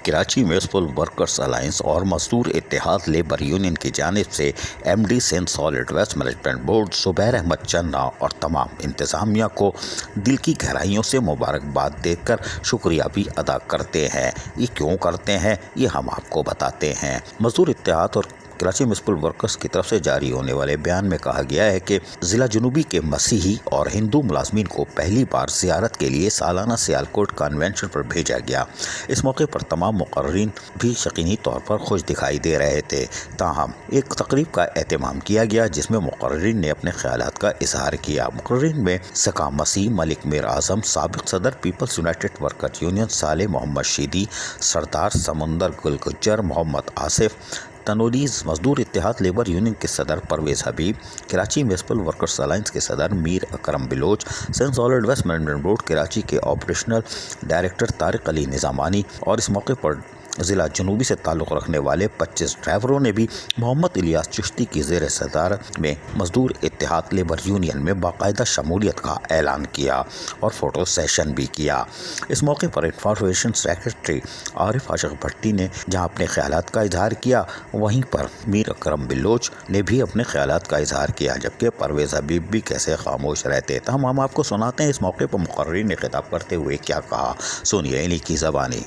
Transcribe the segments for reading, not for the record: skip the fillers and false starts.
Karachi municipal workers alliance और मजदूर इत्तेहाद labour union की जानिब से MD Sindh solid waste management board Zubair Ahmed Channa और तमाम इंतज़ामिया को दिल की गहराइयों से मुबारकबाद देकर शुक्रिया भी अदा करते हैं। ये क्यों करते हैं ये हम आपको बताते हैं। मजदूर इत्तेहाद और कराची म्यूनिसिपल वर्कर्स की तरफ से जारी होने वाले बयान में कहा गया है कि ज़िला जुनूबी के मसीही और हिंदू मुलाजमीन को पहली बार ज़ियारत के लिए सालाना सियालकोट कन्वेंशन पर भेजा गया। इस मौके पर तमाम मुकर्रीन भी यकीनी तौर पर खुश दिखाई दे रहे थे। ताहम एक तकरीब का एहतमाम किया गया जिसमें मुकर्रीन ने अपने ख्यालात का इजहार किया। मुकर्रीन में सका मसीह, मलिक मीर आज़म, साबिक सदर पीपल्स यूनाइटेड वर्कर्स यूनियन साले मोहम्मद शीदी, सरदार समुंदर गुल गुज्जर, मोहम्मद आसिफ, तनोलीज मजदूर इत्तेहाद लेबर यूनियन के सदर Parvez Habib, Karachi municipal workers alliance के सदर Mir Akram Baloch, Sindh solid waste management board Karachi के ऑपरेशनल डायरेक्टर तारिक अली निज़ामानी और इस मौके पर ज़िला जुनूबी से ताल्लुक़ रखने वाले 25 ड्राइवरों ने भी मोहम्मद इलियास चिश्ती की ज़ेर सदारत में मजदूर इत्तेहाद लेबर यूनियन में बाकायदा शमूलियत का ऐलान किया और फ़ोटो सेशन भी किया। इस मौके पर इंफॉर्मेशन सेक्रेटरी आरिफ आशिक भट्टी ने जहां अपने ख्यालात का इजहार किया, वहीं पर मीर अकरम बिलोच ने भी अपने ख्यालात का इजहार किया, जबकि परवेज़ हबीब भी कैसे खामोश रहते। तो हम आपको सुनाते हैं इस मौके पर मुकर्रीन ने खिताब करते हुए क्या कहा, सुनिए इन्हीं की ज़बानी।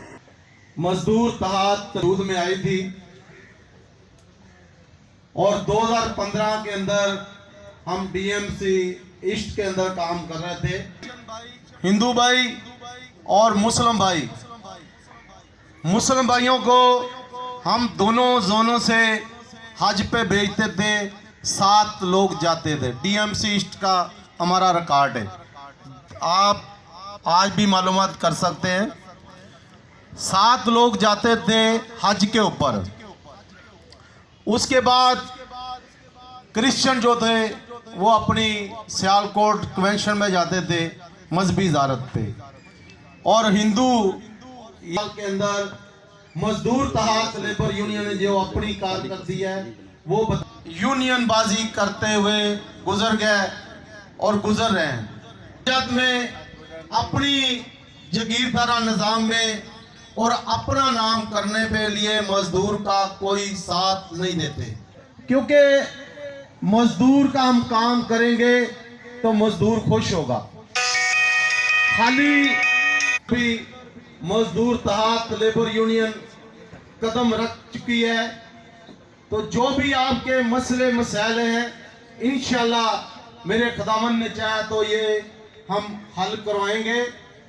मजदूर तहाद दूध में आई थी और 2015 के अंदर हम DMC ईस्ट के अंदर काम कर रहे थे। हिंदू भाई और मुस्लिम भाइयों को हम दोनों जोनों से हज पे भेजते थे। 7 लोग जाते थे। DMC ईस्ट का हमारा रिकॉर्ड है, आप आज भी मालूमात कर सकते हैं। 7 लोग जाते थे हज के ऊपर। उसके बाद क्रिश्चियन जो थे वो अपनी सियालकोट कन्वेंशन में जाते थे मजहबी ज़ियारत पे, और हिंदू के अंदर मजदूर तहाद लेबर यूनियन ने जो अपनी कारकर्दगी है वो यूनियन बाजी करते हुए गुजर गए और गुजर रहे हैं। में अपनी जगीरदारा निज़ाम में और अपना नाम करने के लिए मजदूर का कोई साथ नहीं देते, क्योंकि मजदूर का हम काम करेंगे तो मजदूर खुश होगा। खाली भी मजदूर तहाद लेबर यूनियन कदम रख चुकी है, तो जो भी आपके मसले मसाइल हैं इंशाल्लाह मेरे खुदावन ने चाहा तो ये हम हल करवाएंगे।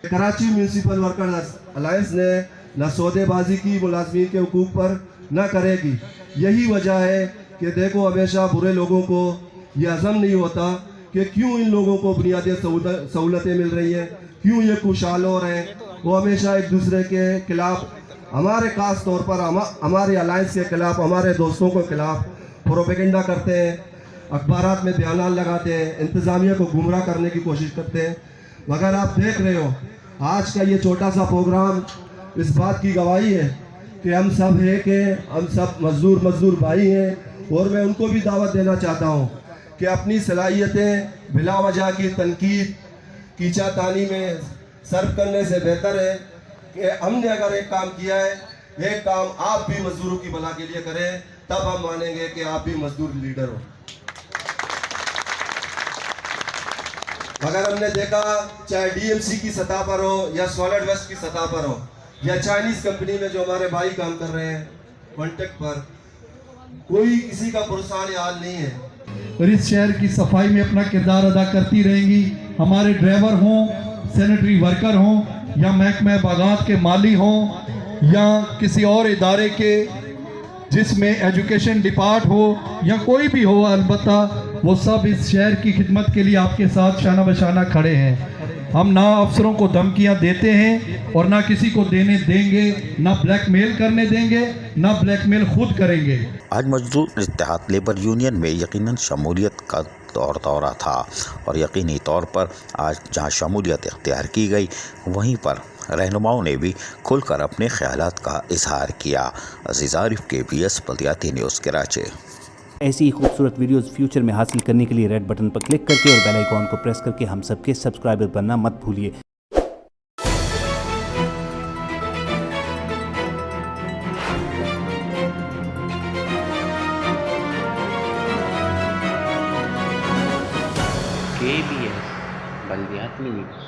कराची म्यूनिसिपल वर्कर्स अलायंस ने न सौदेबाजी की मुलाजमीन के हुकूक पर न करेगी। यही वजह है कि देखो हमेशा बुरे लोगों को ये हज़म नहीं होता कि क्यों इन लोगों को बुनियादी सहूलतें मिल रही हैं, क्यों ये खुशहाल हो रहे हैं। वो हमेशा एक दूसरे के खिलाफ, हमारे खास तौर पर हमारे अलायंस के खिलाफ, हमारे दोस्तों के खिलाफ प्रोपेगेंडा करते हैं, अखबारात में बयान लगाते हैं, इंतज़ामिया को गुमराह करने की कोशिश करते हैं। मगर आप देख रहे हो आज का ये छोटा सा प्रोग्राम इस बात की गवाही है कि हम सब है कि हम सब मजदूर भाई हैं, और मैं उनको भी दावत देना चाहता हूँ कि अपनी सलाहियतें बिला वजह की तनकीद कीचातानी में सर्व करने से बेहतर है कि हमने अगर एक काम किया है, एक काम आप भी मजदूरों की भला के लिए करें, तब हम मानेंगे कि आप भी मजदूर लीडर हो। अगर हमने देखा चाहे DMC की सतह पर हो या सॉलिड वेस्ट की सतह पर हो या चाइनीज कंपनी में जो हमारे भाई काम कर रहे हैं कॉन्टेक्ट पर, कोई किसी का पुरसान हाल नहीं है और इस शहर की सफाई में अपना किरदार अदा करती रहेंगी। हमारे ड्राइवर हों, सैनिटरी वर्कर हों, या महकमा बागात के माली हों, या किसी और इदारे के जिसमें एजुकेशन डिपार्ट हो या कोई भी हो, अलबत्ता वो सब इस शहर की खिदमत के लिए आपके साथ शाना बशाना खड़े हैं। हम ना अफसरों को धमकियां देते हैं और ना किसी को देने देंगे, ना ब्लैकमेल करने देंगे, ना ब्लैकमेल खुद करेंगे। आज मजदूर इत्तेहाद लेबर यूनियन में यकीनन शमूलियत का दौरा था और यकीनी तौर पर आज जहां शमूलियत इख्तियार की गई वहीं पर रहनुमाओं ने भी खुलकर अपने ख्यालात का इजहार किया। अजीज़ आरिफ KBS बल्दियाती न्यूज़ कराची। ऐसी ही खूबसूरत वीडियोस फ्यूचर में हासिल करने के लिए रेड बटन पर क्लिक करके और बेल आइकॉन को प्रेस करके हम सबके सब्सक्राइबर बनना मत भूलिए। KBS बल्दियात न्यूज़।